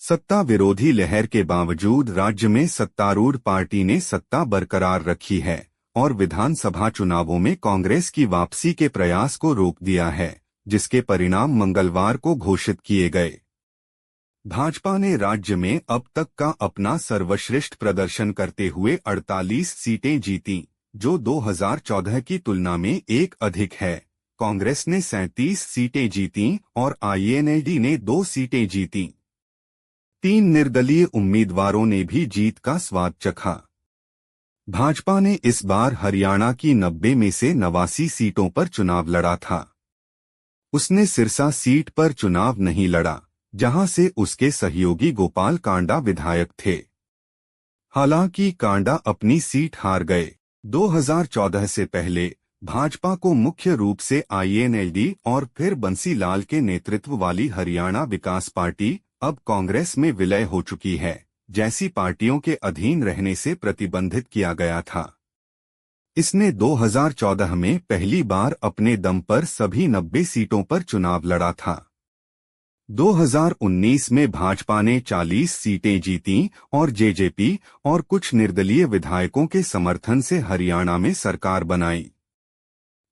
सत्ता विरोधी लहर के बावजूद राज्य में सत्तारूढ़ पार्टी ने सत्ता बरकरार रखी है और विधानसभा चुनावों में कांग्रेस की वापसी के प्रयास को रोक दिया है, जिसके परिणाम मंगलवार को घोषित किए गए। भाजपा ने राज्य में अब तक का अपना सर्वश्रेष्ठ प्रदर्शन करते हुए 48 सीटें जीती, जो 2014 की तुलना में एक अधिक है। कांग्रेस ने 37 सीटें जीती और आईएनएलडी ने 2 सीटें जीती। 3 निर्दलीय उम्मीदवारों ने भी जीत का स्वाद चखा। भाजपा ने इस बार हरियाणा की 90 में से 89 सीटों पर चुनाव लड़ा था। उसने सिरसा सीट पर चुनाव नहीं लड़ा, जहां से उसके सहयोगी गोपाल कांडा विधायक थे। हालांकि कांडा अपनी सीट हार गए। 2014 से पहले भाजपा को मुख्य रूप से आईएनएलडी और फिर बंसी लाल के नेतृत्व वाली हरियाणा विकास पार्टी, अब कांग्रेस में विलय हो चुकी है, जैसी पार्टियों के अधीन रहने से प्रतिबंधित किया गया था। इसने 2014 में पहली बार अपने दम पर सभी 90 सीटों पर चुनाव लड़ा था। 2019 में भाजपा ने 40 सीटें जीतीं और जेजेपी और कुछ निर्दलीय विधायकों के समर्थन से हरियाणा में सरकार बनाई।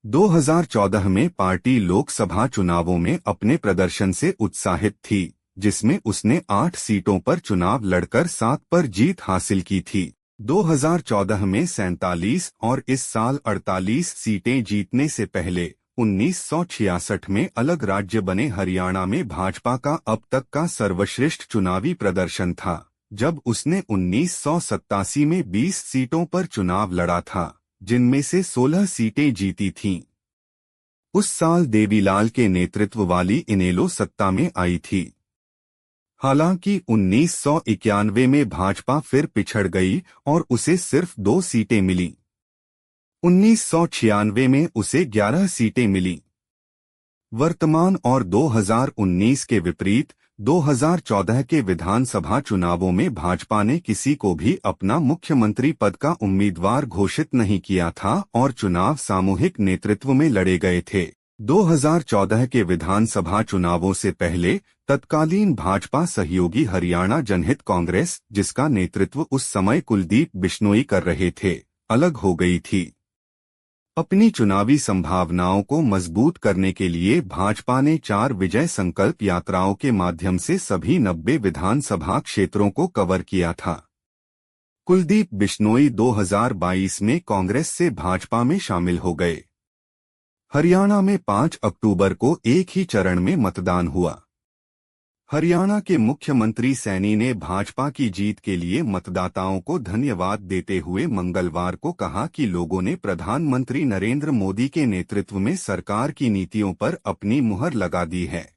2014 में पार्टी लोकसभा चुनावों में अपने प्रदर्शन से उत्साहित थी, जिसमें उसने 8 सीटों पर चुनाव लड़कर 7 पर जीत हासिल की थी। 2014 में 47 और इस साल 48 सीटें जीतने से पहले 1966 में अलग राज्य बने हरियाणा में भाजपा का अब तक का सर्वश्रेष्ठ चुनावी प्रदर्शन था, जब उसने 1987 में 20 सीटों पर चुनाव लड़ा था, जिनमें से 16 सीटें जीती थीं। उस साल देवीलाल के नेतृत्व वाली इनेलो सत्ता में आई थी। हालांकि 1991 में भाजपा फिर पिछड़ गई और उसे सिर्फ 2 सीटें मिलीं। 1996 में उसे 11 सीटें मिलीं। वर्तमान और 2019 के विपरीत 2014 के विधानसभा चुनावों में भाजपा ने किसी को भी अपना मुख्यमंत्री पद का उम्मीदवार घोषित नहीं किया था और चुनाव सामूहिक नेतृत्व में लड़े गए थे। 2014 के विधानसभा चुनावों से पहले तत्कालीन भाजपा सहयोगी हरियाणा जनहित कांग्रेस, जिसका नेतृत्व उस समय कुलदीप बिश्नोई कर रहे थे, अलग हो गई थी। अपनी चुनावी संभावनाओं को मजबूत करने के लिए भाजपा ने 4 विजय संकल्प यात्राओं के माध्यम से सभी 90 विधानसभा क्षेत्रों को कवर किया था। कुलदीप बिश्नोई 2022 में कांग्रेस से भाजपा में शामिल हो गए। हरियाणा में 5 अक्टूबर को एक ही चरण में मतदान हुआ। हरियाणा के मुख्यमंत्री सैनी ने भाजपा की जीत के लिए मतदाताओं को धन्यवाद देते हुए मंगलवार को कहा कि लोगों ने प्रधानमंत्री नरेंद्र मोदी के नेतृत्व में सरकार की नीतियों पर अपनी मुहर लगा दी है।